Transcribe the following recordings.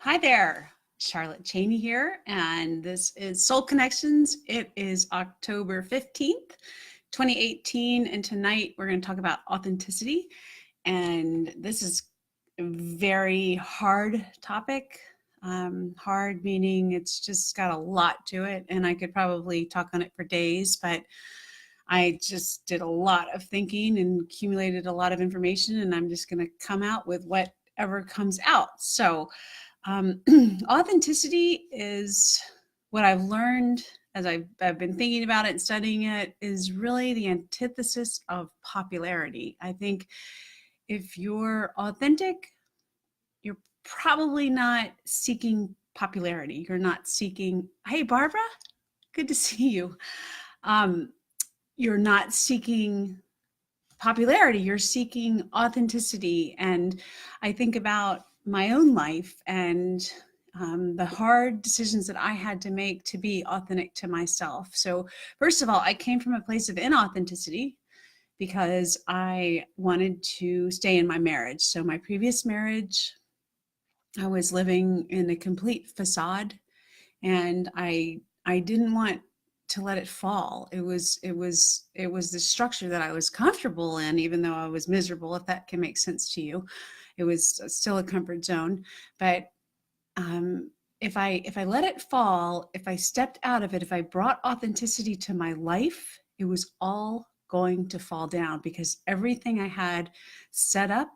Hi there, Charlotte Cheney here, and this is Soul Connections. It is October 15th, 2018, and tonight we're going to talk about authenticity. And this is a very hard topic. Hard meaning it's just got a lot to it, and I could probably talk on it for days, but I just did a lot of thinking and accumulated a lot of information, and I'm just going to come out with whatever comes out. So, authenticity is what I've learned as I've been thinking about it and studying it is really the antithesis of popularity. I think if you're authentic, you're probably not seeking popularity. You're not seeking, hey, Barbara, good to see you. Um, you're not seeking popularity, you're seeking authenticity. And I think about my own life and the hard decisions that I had to make to be authentic to myself. So, first of all, I came from a place of inauthenticity because I wanted to stay in my marriage. So, my previous marriage, I was living in a complete facade, and I didn't want to let it fall. It was the structure that I was comfortable in, even though I was miserable, if that can make sense to you. It was still a comfort zone. But if I let it fall, if I stepped out of it, if I brought authenticity to my life, it was all going to fall down because everything I had set up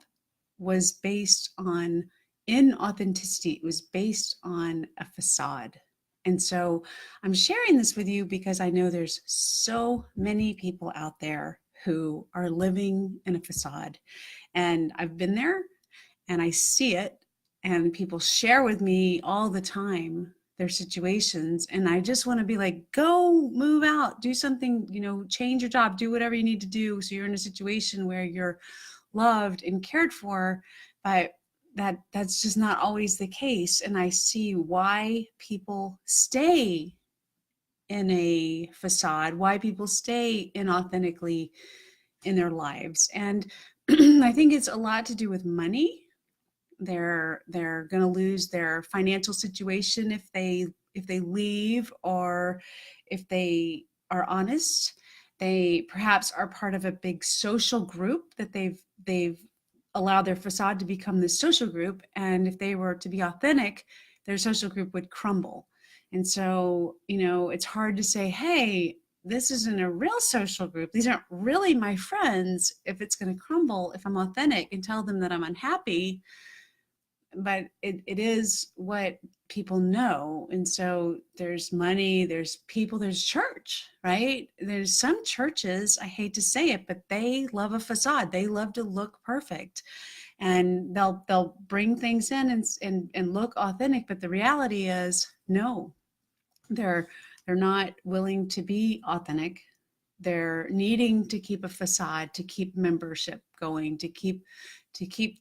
was based on inauthenticity. It was based on a facade. And so I'm sharing this with you because I know there's so many people out there who are living in a facade. And I've been there and I see it, and people share with me all the time their situations. And I just want to be like, go move out, do something, change your job, do whatever you need to do. So you're in a situation where you're loved and cared for, but that's just not always the case. And I see why people stay in a facade, why people stay inauthentically in their lives. And I think it's a lot to do with money. They're going to lose their financial situation if they leave, or if they are honest. They perhaps are part of a big social group that they've allowed their facade to become this social group, and if they were to be authentic, their social group would crumble. And so, it's hard to say, hey, this isn't a real social group, these aren't really my friends, if it's going to crumble if I'm authentic and tell them that I'm unhappy. But it is what people know. And so there's money, there's people, there's church, right? There's some churches, I hate to say it, but they love a facade. They love to look perfect, and they'll bring things in and look authentic. But the reality is, no, they're not willing to be authentic. They're needing to keep a facade, to keep membership going, to keep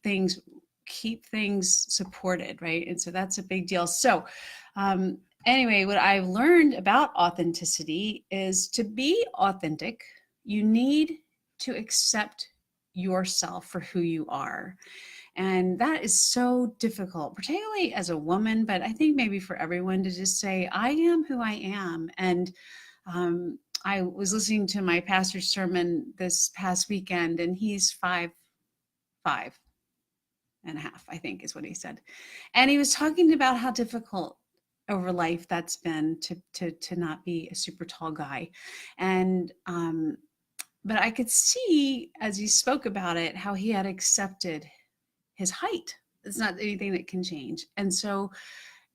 things supported, right? And so that's a big deal. So anyway, what I've learned about authenticity is, to be authentic, you need to accept yourself for who you are. And that is so difficult, particularly as a woman, but I think maybe for everyone, to just say, I am who I am. And I was listening to my pastor's sermon this past weekend, and he's 5'5" and a half, I think is what he said. And he was talking about how difficult over life that's been to not be a super tall guy. And but I could see, as he spoke about it, how he had accepted his height. It's not anything that can change. And so,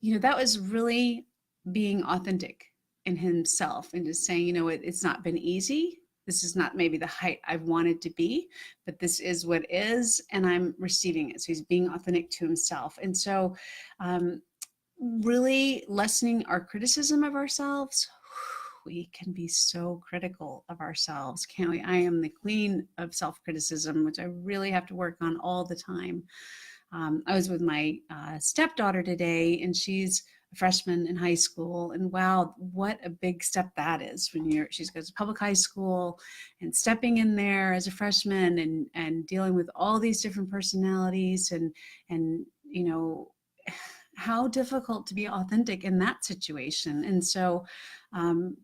that was really being authentic in himself, and just saying, it's not been easy. This is not maybe the height I've wanted to be, but this is what is, and I'm receiving it. So he's being authentic to himself. And so really lessening our criticism of ourselves. We can be so critical of ourselves, can't we? I am the queen of self-criticism, which I really have to work on all the time. I was with my stepdaughter today, and she's a freshman in high school, and wow, what a big step that is when she goes to public high school, and stepping in there as a freshman and dealing with all these different personalities, and how difficult to be authentic in that situation. And so, um,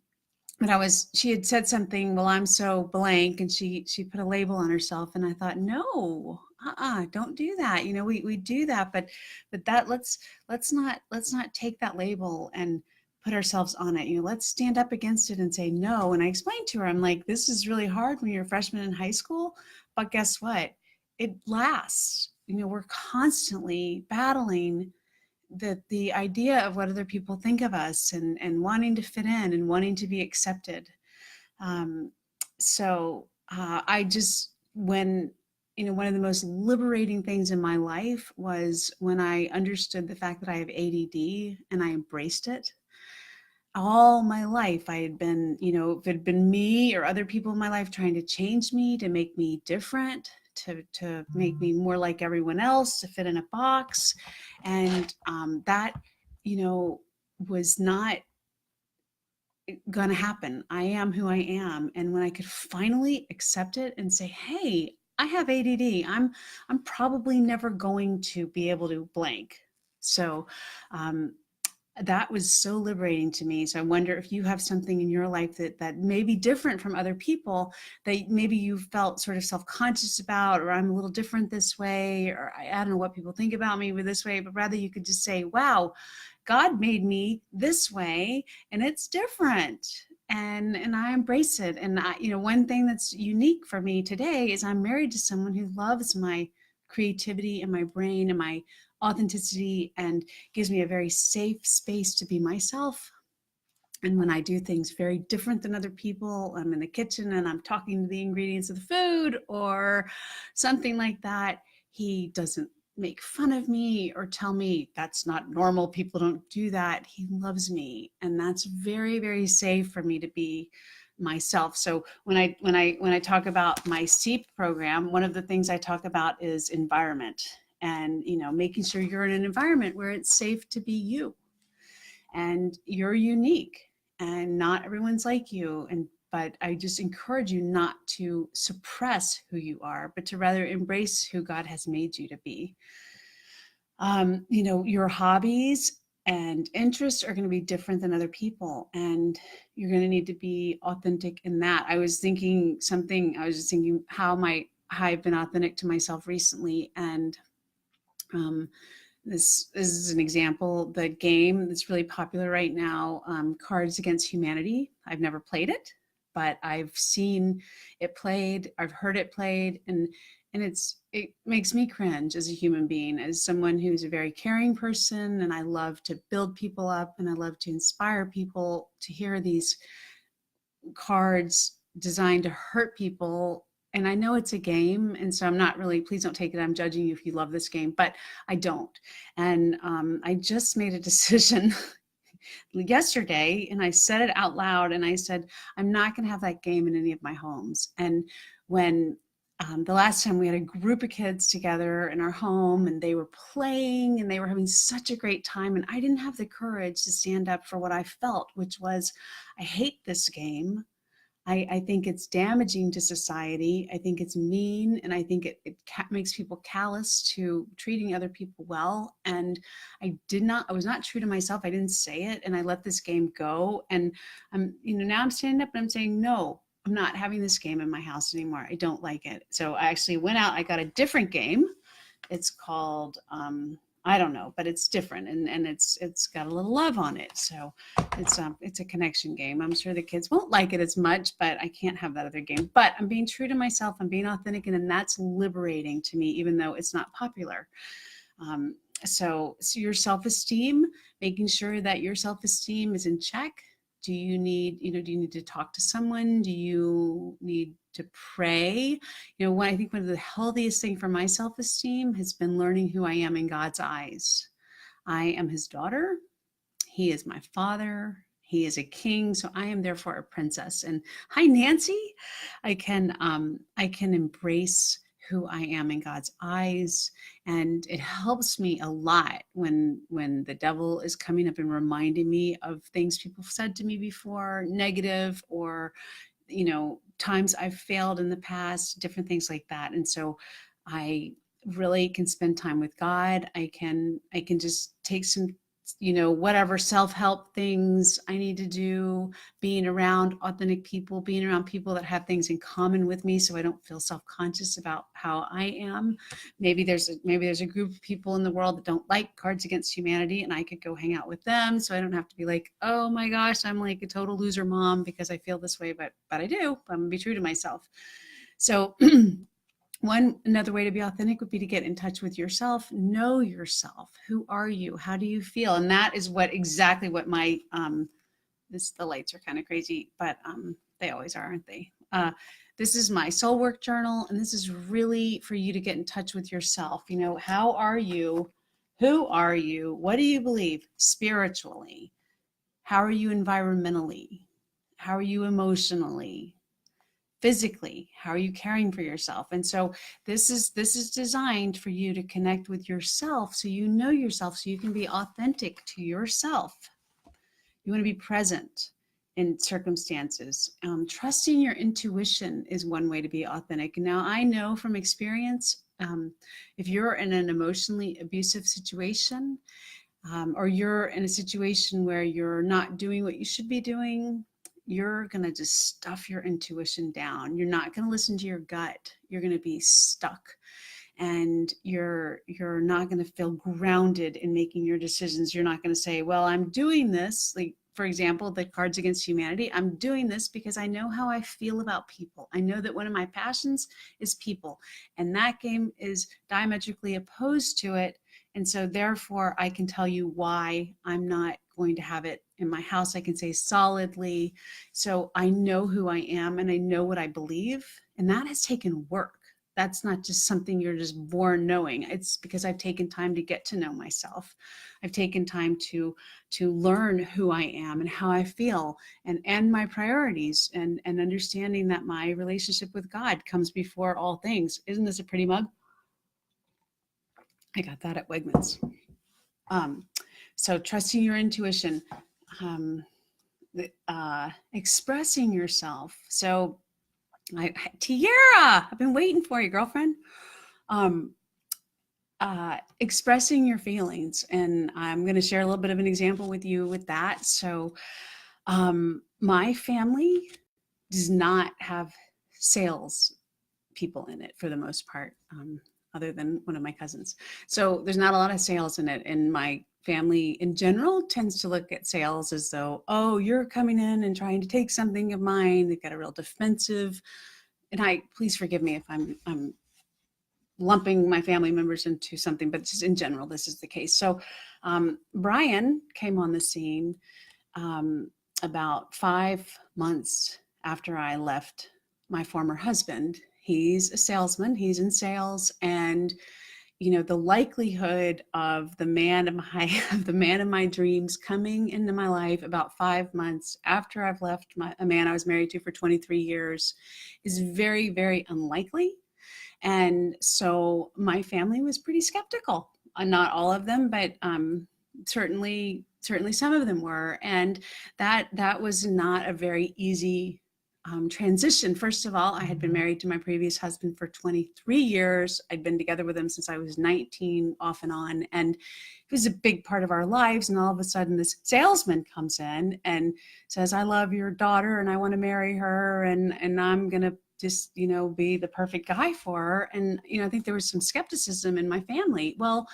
but she had said something, well, I'm so blank, and she put a label on herself, and I thought, no, don't do that. We do that, but that let's not take that label and put ourselves on it. Let's stand up against it and say no. And I explained to her, I'm like, this is really hard when you're a freshman in high school, but guess what? It lasts. We're constantly battling the idea of what other people think of us, and wanting to fit in and wanting to be accepted. Um, I just, when, one of the most liberating things in my life was when I understood the fact that I have ADD, and I embraced it. All my life, I had been, if it had been me or other people in my life trying to change me, to make me different, to make me more like everyone else, to fit in a box. And that, was not going to happen. I am who I am. And when I could finally accept it and say, hey, I have ADD. I'm probably never going to be able to blank. So um, that was so liberating to me. So I wonder if you have something in your life that may be different from other people, that maybe you felt sort of self-conscious about, or I'm a little different this way, or I don't know what people think about me with this way, but rather you could just say, wow, God made me this way, and it's different. And I embrace it. And one thing that's unique for me today is I'm married to someone who loves my creativity and my brain and my authenticity, and gives me a very safe space to be myself. And when I do things very different than other people, I'm in the kitchen and I'm talking to the ingredients of the food or something like that, he doesn't make fun of me or tell me that's not normal, people don't do that. He loves me, and that's very, very safe for me to be myself. So when I talk about my SEEP program, one of the things I talk about is environment, and making sure you're in an environment where it's safe to be you, and you're unique, and not everyone's like you. But I just encourage you not to suppress who you are, but to rather embrace who God has made you to be. Your hobbies and interests are going to be different than other people, and you're going to need to be authentic in that. I was just thinking how I've been authentic to myself recently. And um, this is an example. The game that's really popular right now, Cards Against Humanity. I've never played it, but I've seen it played. I've heard it played, and it makes me cringe as a human being, as someone who's a very caring person, and I love to build people up, and I love to inspire people, to hear these cards designed to hurt people. And I know it's a game, and so I'm not really, please don't take it, I'm judging you if you love this game, but I don't. And I just made a decision yesterday, and I said it out loud, and I said, I'm not going to have that game in any of my homes. And when the last time we had a group of kids together in our home, and they were playing and they were having such a great time, and I didn't have the courage to stand up for what I felt, which was, I hate this game. I think it's damaging to society. I think it's mean, and I think it makes people callous to treating other people well. And I was not true to myself. I didn't say it, and I let this game go. And now I'm standing up and I'm saying, no, I'm not having this game in my house anymore. I don't like it. So I actually went out, I got a different game. It's called, I don't know, but it's different, and it's got a little love on it. So it's a connection game. I'm sure the kids won't like it as much, but I can't have that other game. But I'm being true to myself. I'm being authentic, and that's liberating to me, even though it's not popular. So your self-esteem, making sure that your self-esteem is in check. Do you need to talk to someone? Do you need to pray? I think one of the healthiest things for my self-esteem has been learning who I am in God's eyes. I am his daughter. He is my father. He is a king, so I am therefore a princess. And hi, Nancy. I can embrace who I am in God's eyes, and it helps me a lot when the devil is coming up and reminding me of things people have said to me before, negative, or times I've failed in the past, different things like that. And so I really can spend time with God. I can just take some, whatever self-help things I need to do, being around authentic people, being around people that have things in common with me so I don't feel self-conscious about how I am. Maybe there's a group of people in the world that don't like Cards Against Humanity, and I could go hang out with them so I don't have to be like, oh my gosh, I'm like a total loser mom because I feel this way, but I do. I'm gonna be true to myself. So another way to be authentic would be to get in touch with yourself, know yourself. Who are you? How do you feel? And that is exactly what my the lights are kind of crazy, but they always are, aren't they? This is my soul work journal, and this is really for you to get in touch with yourself. How are you? Who are you? What do you believe spiritually? How are you environmentally? How are you emotionally? Physically, how are you caring for yourself? And so this is designed for you to connect with yourself, so you know yourself, so you can be authentic to yourself. You want to be present in circumstances. Trusting your intuition is one way to be authentic. Now, I know from experience, if you're in an emotionally abusive situation, or you're in a situation where you're not doing what you should be doing, you're going to just stuff your intuition down. You're not going to listen to your gut. You're going to be stuck, and you're not going to feel grounded in making your decisions. You're not going to say, well, I'm doing this, like for example, the Cards Against Humanity. I'm doing this because I know how I feel about people. I know that one of my passions is people, and that game is diametrically opposed to it. And so therefore I can tell you why I'm not going to have it in my house. I can say solidly. So I know who I am and I know what I believe. And that has taken work. That's not just something you're just born knowing. It's because I've taken time to get to know myself. I've taken time to learn who I am and how I feel, and my priorities, and understanding that my relationship with God comes before all things. Isn't this a pretty mug? I got that at Wegmans. So trusting your intuition, um, expressing yourself. So Tiara, I've been waiting for you, girlfriend. Expressing your feelings. And I'm going to share a little bit of an example with you with that. So my family does not have sales people in it for the most part, other than one of my cousins. So there's not a lot of sales in it. And my family in general tends to look at sales as though, oh, you're coming in and trying to take something of mine. They've got a real defensive. And please forgive me if I'm lumping my family members into something, but just in general, this is the case. So Brian came on the scene about 5 months after I left my former husband. He's a salesman. He's in sales, and the likelihood of the man of my dreams coming into my life about 5 months after I've left a man I was married to for 23 years is very, very unlikely. And so my family was pretty skeptical. Not all of them, but certainly some of them were. And that was not a very easy transition. First of all, I had been married to my previous husband for 23 years. I'd been together with him since I was 19, off and on. And it was a big part of our lives. And all of a sudden, this salesman comes in and says, I love your daughter and I want to marry her. And I'm going to just, be the perfect guy for her. And, I think there was some skepticism in my family. Well,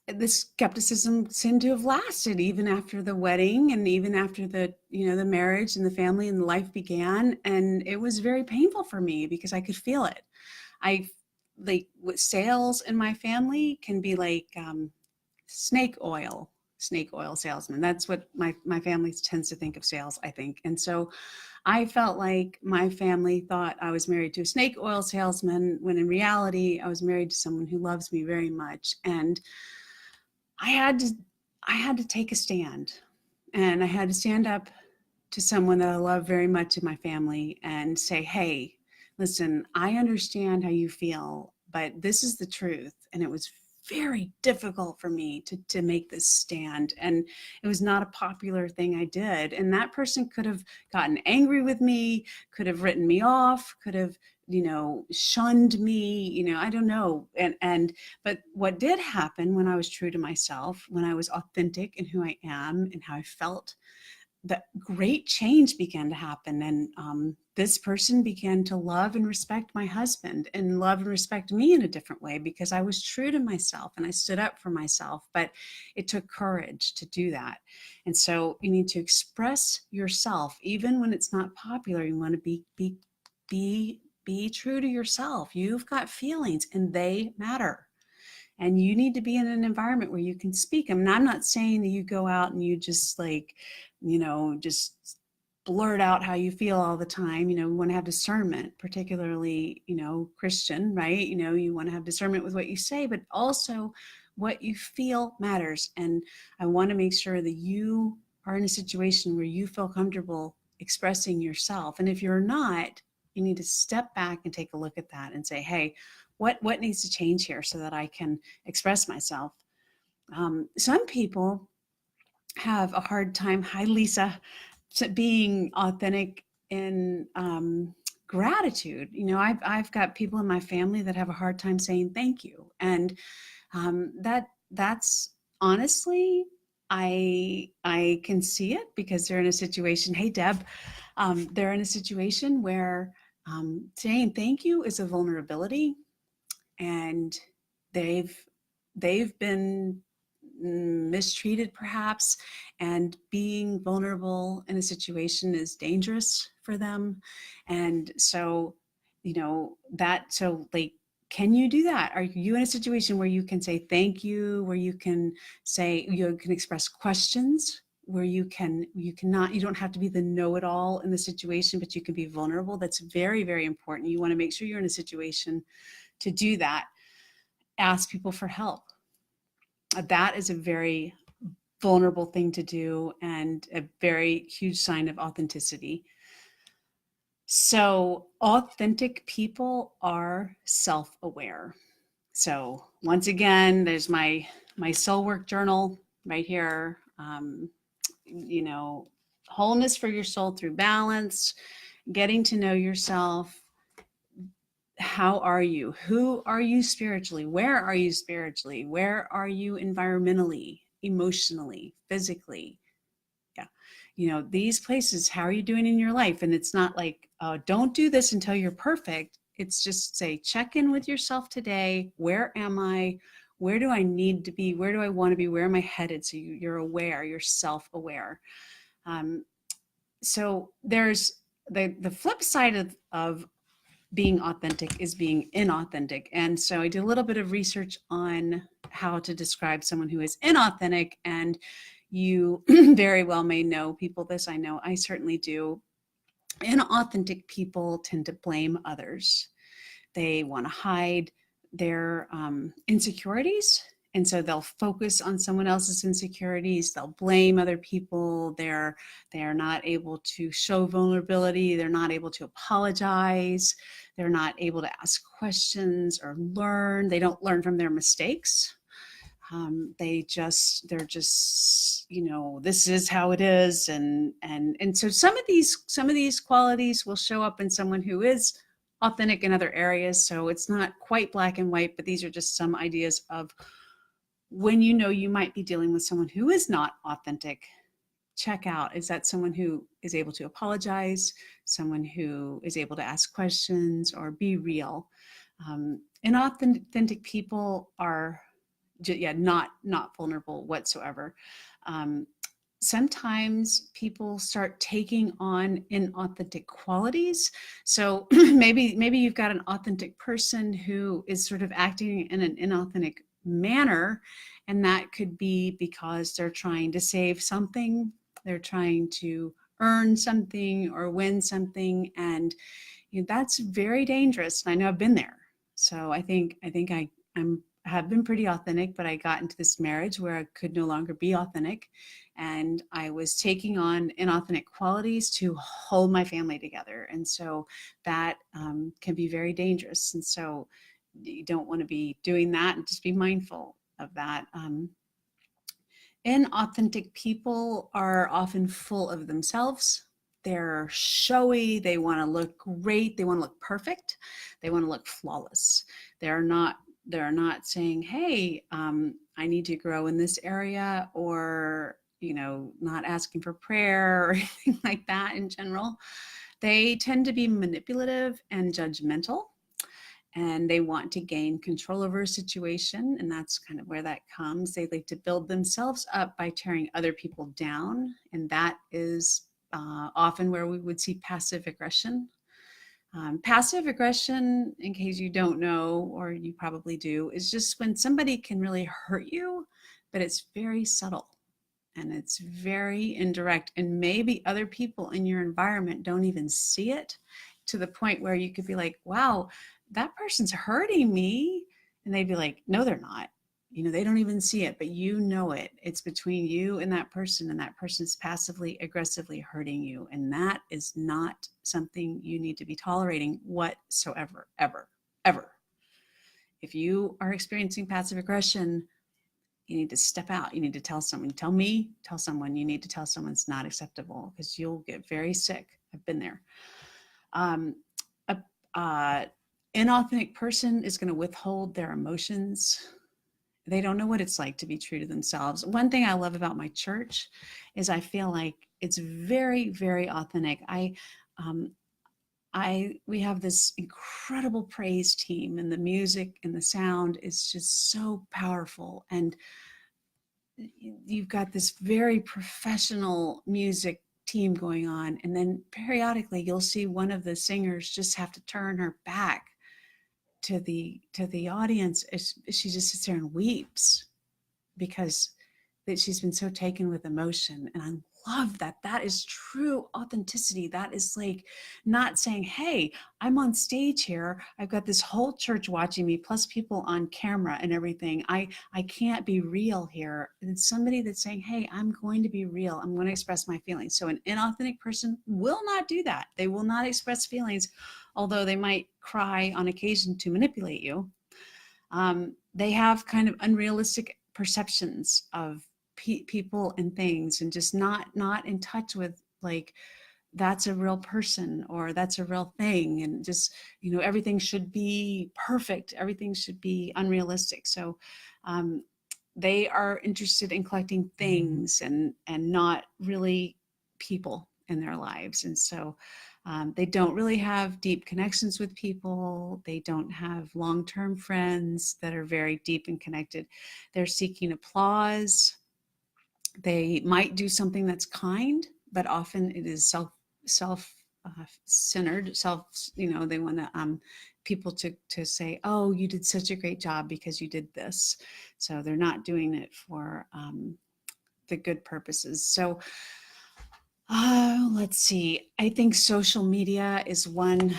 this skepticism seemed to have lasted even after the wedding and even after the marriage and the family and the life began. And it was very painful for me because I could feel it. With sales in my family can be like snake oil salesman. That's what my family tends to think of sales, I think. And so I felt like my family thought I was married to a snake oil salesman, when in reality I was married to someone who loves me very much. And I had to take a stand, and I had to stand up to someone that I love very much in my family and say, hey, listen, I understand how you feel, but this is the truth. And it was very difficult for me to make this stand. And it was not a popular thing I did. And that person could have gotten angry with me, could have written me off, could have shunned me, I don't know. But what did happen when I was true to myself, when I was authentic in who I am and how I felt, that great change began to happen. And this person began to love and respect my husband and love and respect me in a different way because I was true to myself and I stood up for myself. But it took courage to do that. And so you need to express yourself, even when it's not popular. You want to be true to yourself. You've got feelings and they matter. And you need to be in an environment where you can speak. I mean, I'm not saying that you go out and you just just blurt out how you feel all the time. We want to have discernment, particularly, Christian, right? You want to have discernment with what you say, but also what you feel matters. And I want to make sure that you are in a situation where you feel comfortable expressing yourself. And if you're not, you need to step back and take a look at that and say, hey, what needs to change here so that I can express myself? Some people have a hard time, hi Lisa, being authentic in gratitude. I've got people in my family that have a hard time saying thank you, and that's honestly, I can see it because they're in a situation. Hey Deb, they're in a situation where saying thank you is a vulnerability, and they've been mistreated perhaps, and being vulnerable in a situation is dangerous for them. And so like, can you do that? Are you in a situation where you can say thank you, where you can express questions, where you don't have to be the know-it-all in the situation, but you can be vulnerable? That's very, very important. You want to make sure you're in a situation to do that. Ask people for help. That is a very vulnerable thing to do and a very huge sign of authenticity. So authentic people are self-aware. So once again, there's my soul work journal right here. Wholeness for your soul through balance, getting to know yourself. How are you? Who are you spiritually? Where are you spiritually? Where are you environmentally, emotionally, physically? Yeah. These places, how are you doing in your life? And it's not like, don't do this until you're perfect. It's just say, check in with yourself today. Where am I? Where do I need to be? Where do I want to be? Where am I headed? So you're aware, you're self-aware. So there's the flip side of being authentic is being inauthentic. And so I did a little bit of research on how to describe someone who is inauthentic. And you very well may know people this. I know I certainly do. Inauthentic people tend to blame others. They want to hide their insecurities. And so they'll focus on someone else's insecurities. They'll blame other people. They're not able to show vulnerability. They're not able to apologize. They're not able to ask questions or learn. They don't learn from their mistakes. They're just, this is how it is. And so some of these qualities will show up in someone who is authentic in other areas. So it's not quite black and white, but these are just some ideas of when you might be dealing with someone who is not authentic. Check out, is that someone who is able to apologize, someone who is able to ask questions or be real? Inauthentic people are not vulnerable whatsoever. Sometimes people start taking on inauthentic qualities. So maybe you've got an authentic person who is sort of acting in an inauthentic manner, and that could be because they're trying to save something, they're trying to earn something or win something, and that's very dangerous. And I know I've been there. So I think I have been pretty authentic, but I got into this marriage where I could no longer be authentic, and I was taking on inauthentic qualities to hold my family together. And so that can be very dangerous. And so you don't want to be doing that, and just be mindful of that. Inauthentic people are often full of themselves. they're showy, they want to look great, they want to look perfect, they want to look flawless. They're not they're not saying, hey, I need to grow in this area, or not asking for prayer or anything like that. In general, they tend to be manipulative and judgmental, and they want to gain control over a situation. And that's kind of where that comes. They like to build themselves up by tearing other people down. And that is often where we would see passive aggression. Passive aggression, in case you don't know, or you probably do, is just when somebody can really hurt you, but it's very subtle and it's very indirect. And maybe other people in your environment don't even see it, to the point where you could be like, wow, that person's hurting me. And they'd be like, no, they're not. They don't even see it, but it. It's between you and that person's passively, aggressively hurting you. And that is not something you need to be tolerating whatsoever, ever, ever. If you are experiencing passive aggression, you need to step out. You need to tell someone. Tell someone. You need to tell someone it's not acceptable, because you'll get very sick. I've been there. A inauthentic person is going to withhold their emotions. They don't know what it's like to be true to themselves. One thing I love about my church is I feel like it's very, very authentic. We have this incredible praise team, and the music and the sound is just so powerful. And you've got this very professional music team going on, and then periodically you'll see one of the singers just have to turn her back to the audience as she just sits there and weeps, because that she's been so taken with emotion. And I love that. That is true authenticity. That is like not saying, hey, I'm on stage here, I've got this whole church watching me, plus people on camera and everything, I can't be real here. And it's somebody that's saying, hey, I'm going to be real, I'm going to express my feelings. So an inauthentic person will not do that. They will not express feelings, although they might cry on occasion to manipulate you. They have kind of unrealistic perceptions of people and things, and just not in touch with, like, that's a real person or that's a real thing. And just, everything should be perfect, everything should be unrealistic. So they are interested in collecting things and not really people in their lives. And so they don't really have deep connections with people. They don't have long-term friends that are very deep and connected. They're seeking applause. They might do something that's kind, but often it is self-centered. They want to people to say, oh, you did such a great job because you did this. So they're not doing it for the good purposes. So let's see. I think social media is one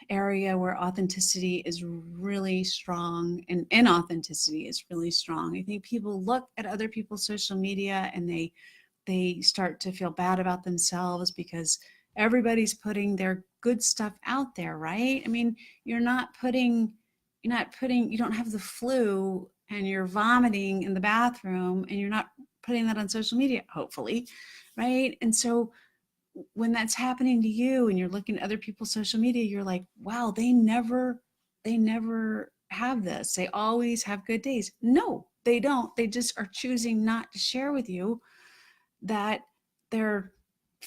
area where authenticity is really strong, and inauthenticity is really strong. I think people look at other people's social media and they start to feel bad about themselves because everybody's putting their good stuff out there, right? I mean, you don't have the flu and you're vomiting in the bathroom, and you're not putting that on social media, hopefully, right? And so when that's happening to you and you're looking at other people's social media, you're like, wow, they never have this. They always have good days. No, they don't. They just are choosing not to share with you that their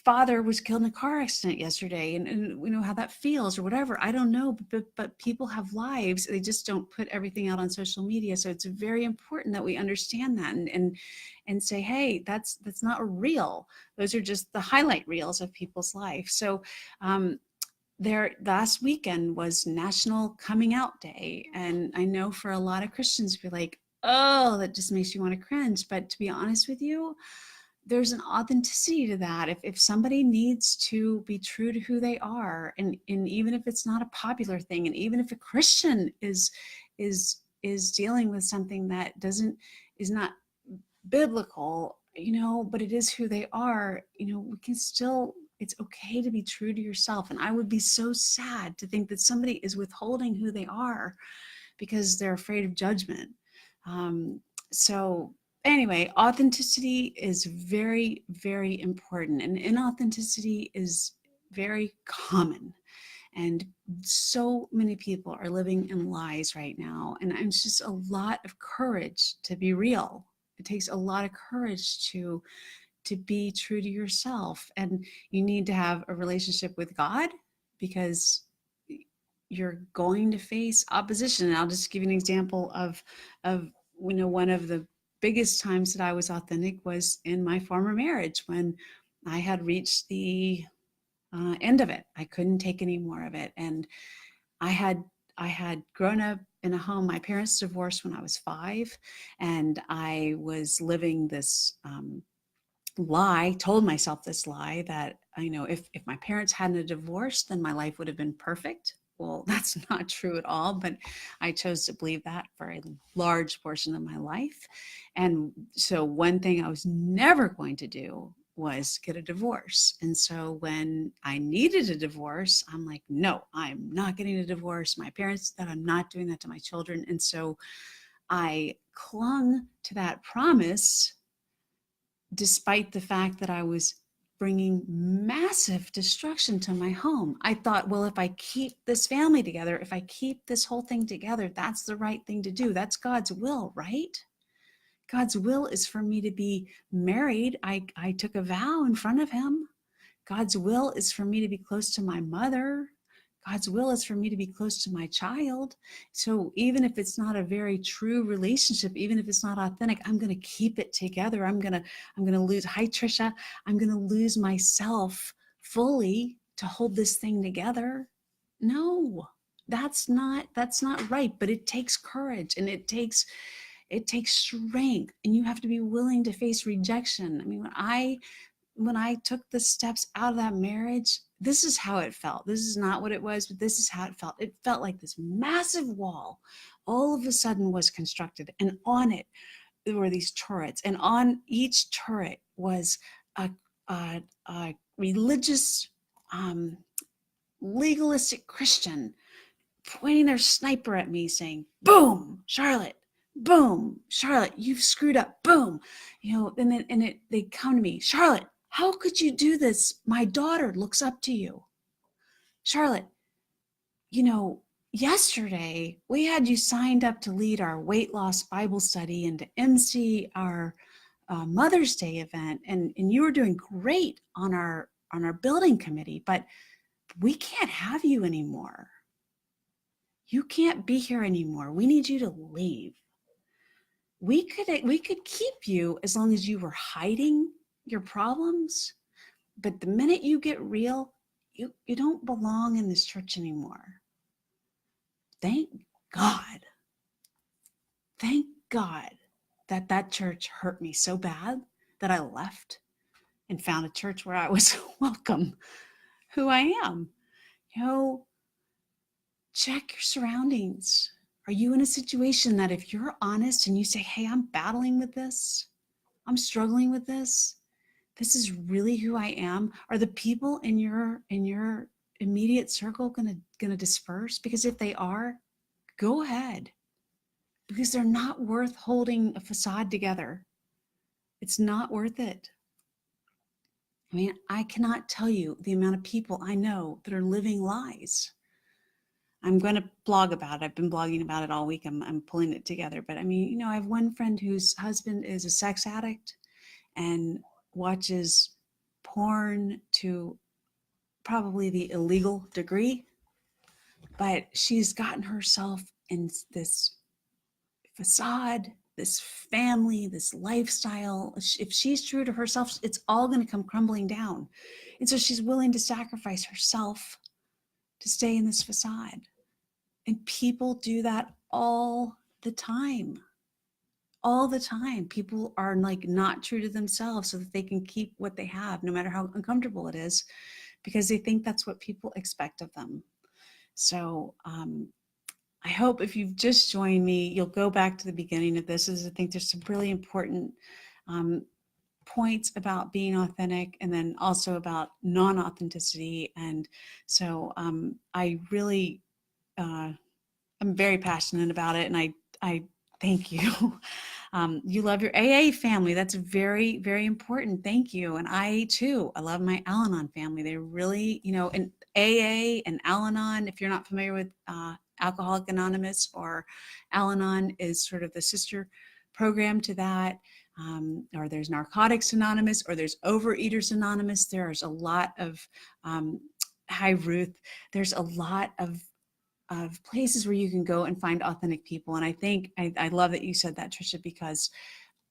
father was killed in a car accident yesterday, and we know how that feels, or whatever. I don't know, but people have lives. They just don't put everything out on social media. So it's very important that we understand that and say, hey, that's not real. Those are just the highlight reels of people's life. So their last weekend was National Coming Out Day, and I know for a lot of Christians, be like, oh, that just makes you want to cringe. But to be honest with you, there's an authenticity to that. If somebody needs to be true to who they are, and even if it's not a popular thing, and even if a Christian is dealing with something that is not biblical, but it is who they are, we can still, it's okay to be true to yourself. And I would be so sad to think that somebody is withholding who they are because they're afraid of judgment. So anyway, authenticity is very, very important, and inauthenticity is very common. And so many people are living in lies right now. And it's just a lot of courage to be real. It takes a lot of courage to be true to yourself. And you need to have a relationship with God, because you're going to face opposition. And I'll just give you an example of one of the biggest times that I was authentic was in my former marriage, when I had reached the end of it. I couldn't take any more of it. And I had I had grown up in a home. My parents divorced when I was 5, and I was living this lie, told myself this lie that, if my parents hadn't a divorce, then my life would have been perfect. Well, that's not true at all, but I chose to believe that for a large portion of my life. And so one thing I was never going to do was get a divorce. And so when I needed a divorce, I'm like, no, I'm not getting a divorce. My parents said I'm not doing that to my children. And so I clung to that promise, despite the fact that I was bringing massive destruction to my home. I thought, well, if I keep this family together, if I keep this whole thing together, that's the right thing to do. That's God's will, right? God's will is for me to be married. I took a vow in front of him. God's will is for me to be close to my mother. God's will is for me to be close to my child. So even if it's not a very true relationship, even if it's not authentic, I'm going to keep it together. I'm going to lose, hi Trisha, I'm going to lose myself fully to hold this thing together. No, that's not right. But it takes courage, and it takes strength, and you have to be willing to face rejection. I mean, when I took the steps out of that marriage, this is how it felt. This is not what it was, but this is how it felt. It felt like this massive wall all of a sudden was constructed, and on it there were these turrets, and on each turret was a religious, legalistic Christian pointing their sniper at me, saying, boom, Charlotte, boom, Charlotte, you've screwed up, boom. They come to me, Charlotte, how could you do this? My daughter looks up to you. Charlotte, yesterday we had you signed up to lead our weight loss Bible study and to MC our Mother's Day event, and you were doing great on our building committee, but we can't have you anymore. You can't be here anymore. We need you to leave. We could keep you as long as you were hiding your problems, but the minute you get real, you don't belong in this church anymore. Thank God. Thank God that church hurt me so bad that I left and found a church where I was welcome, who I am. Check your surroundings. Are you in a situation that if you're honest and you say, hey, I'm battling with this, I'm struggling with this is really who I am? Are the people in your immediate circle gonna disperse? Because if they are, go ahead, because they're not worth holding a facade together. It's not worth it. I mean, I cannot tell you the amount of people I know that are living lies. I'm going to blog about it. I've been blogging about it all week. I'm pulling it together. But I mean, I have one friend whose husband is a sex addict and watches porn to probably the illegal degree. But she's gotten herself in this facade, this family, this lifestyle. If she's true to herself, it's all going to come crumbling down. And so she's willing to sacrifice herself to stay in this facade. And people do that all the time. All the time. People are like not true to themselves so that they can keep what they have, no matter how uncomfortable it is, because they think that's what people expect of them. So I hope if you've just joined me, you'll go back to the beginning of this. I think there's some really important points about being authentic, and then also about non-authenticity. And so I really I'm very passionate about it, and I thank you. You love your AA family. That's very, very important. Thank you. And I too, I love my Al-Anon family. They really, and AA and Al-Anon, if you're not familiar with Alcoholic Anonymous, or Al-Anon is sort of the sister program to that. Or there's Narcotics Anonymous, or there's Overeaters Anonymous. There's a lot of, hi Ruth, there's a lot of places where you can go and find authentic people. And I think I love that you said that, Trisha, because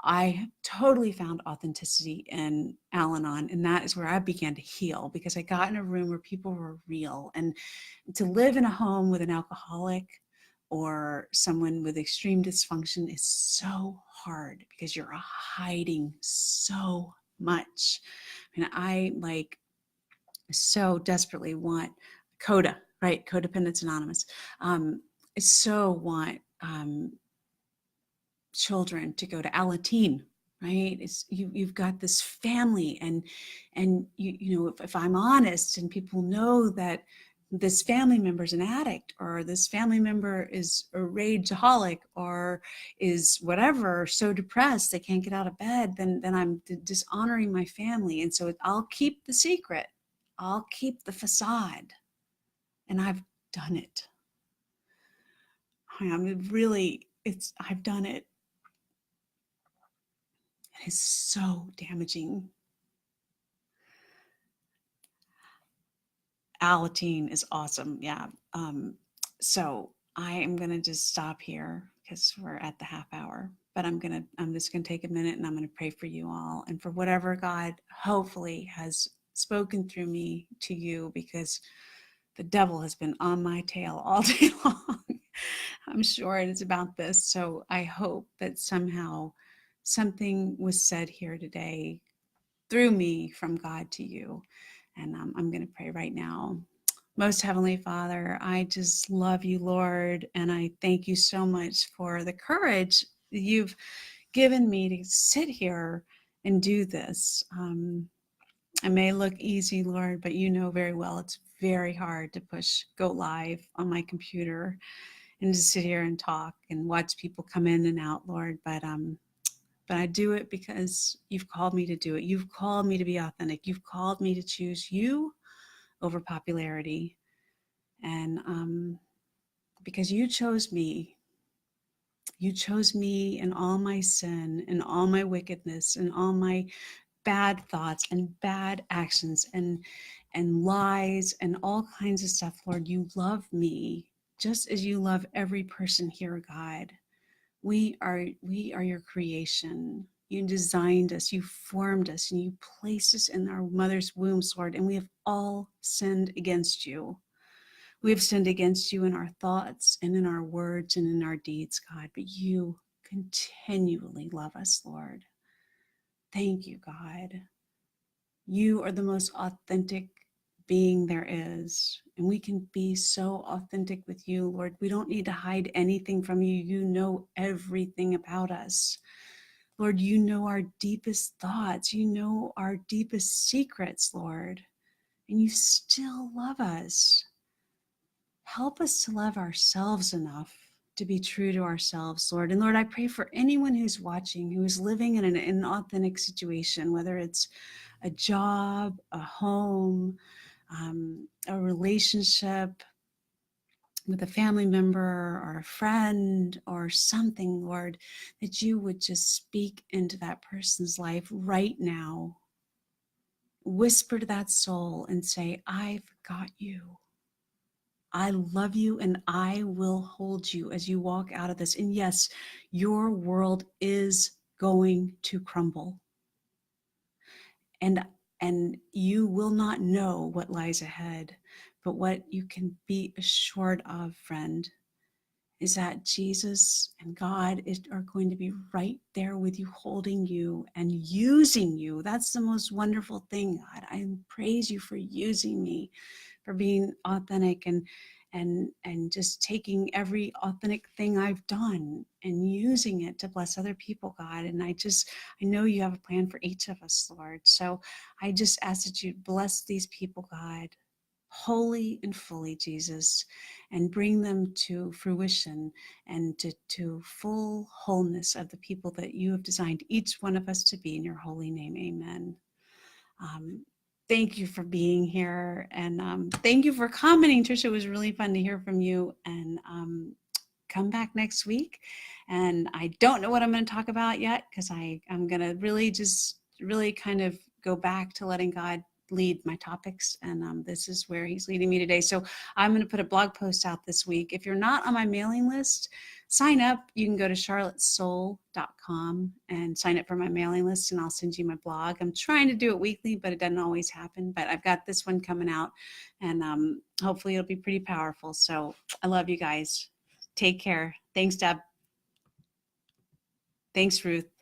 I totally found authenticity in Al-Anon, and that is where I began to heal, because I got in a room where people were real. And to live in a home with an alcoholic or someone with extreme dysfunction is so hard, because you're hiding so much. And I so desperately want CODA, right? Codependence Anonymous. I so want children to go to Alateen, right? You've got this family, and if I'm honest, and people know that this family member is an addict, or this family member is a rageaholic, or is whatever, so depressed they can't get out of bed, then I'm dishonoring my family. And so I'll keep the secret, I'll keep the facade, and I've done it. I've done it. It is so damaging. Alateen is awesome. Yeah. So I am going to just stop here, because we're at the half hour, but I'm just going to take a minute, and I'm going to pray for you all, and for whatever God hopefully has spoken through me to you, because the devil has been on my tail all day long. I'm sure it is about this. So I hope that somehow something was said here today through me from God to you. And I'm going to pray right now. Most Heavenly Father, I just love you, Lord, and I thank you so much for the courage that you've given me to sit here and do this. It may look easy, Lord, but you know very well it's very hard to push go live on my computer and to sit here and talk and watch people come in and out, Lord. But I do it because you've called me to do it. You've called me to be authentic. You've called me to choose you over popularity. And because you chose me in all my sin and all my wickedness and all my bad thoughts and bad actions and lies and all kinds of stuff, Lord. You love me just as you love every person here, God. We are your creation. You designed us, you formed us, and you placed us in our mother's wombs, Lord, and we have all sinned against you. We have sinned against you in our thoughts and in our words and in our deeds, God, but you continually love us, Lord. Thank you, God. You are the most authentic being there is, and we can be so authentic with you, Lord. We don't need to hide anything from you. You know everything about us. Lord, you know our deepest thoughts. You know our deepest secrets, Lord, and you still love us. Help us to love ourselves enough to be true to ourselves, Lord. And Lord, I pray for anyone who's watching, who is living in an inauthentic situation, whether it's a job, a home, a relationship with a family member or a friend or something, Lord, that you would just speak into that person's life right now. Whisper to that soul and say, I've got you. I love you, and I will hold you as you walk out of this. And yes, your world is going to crumble. And you will not know what lies ahead. But what you can be assured of, friend, is that Jesus and God are going to be right there with you, holding you and using you. That's the most wonderful thing, God. I praise you for using me, for being authentic and just taking every authentic thing I've done and using it to bless other people, God. And I know you have a plan for each of us, Lord. So I just ask that you bless these people, God. wholly and fully, Jesus, and bring them to fruition and to full wholeness of the people that you have designed each one of us to be. In your holy name, amen. Um, thank you for being here, and thank you for commenting, Trisha. It was really fun to hear from you, and come back next week. And I don't know what I'm going to talk about yet, because I'm going to really kind of go back to letting God lead my topics, and this is where he's leading me today. So I'm going to put a blog post out this week. If you're not on my mailing list, sign up. You can go to charlottesoul.com and sign up for my mailing list, and I'll send you my blog. I'm trying to do it weekly, but it doesn't always happen. But I've got this one coming out, and hopefully it'll be pretty powerful. So I love you guys. Take care. Thanks, Deb. Thanks, Ruth.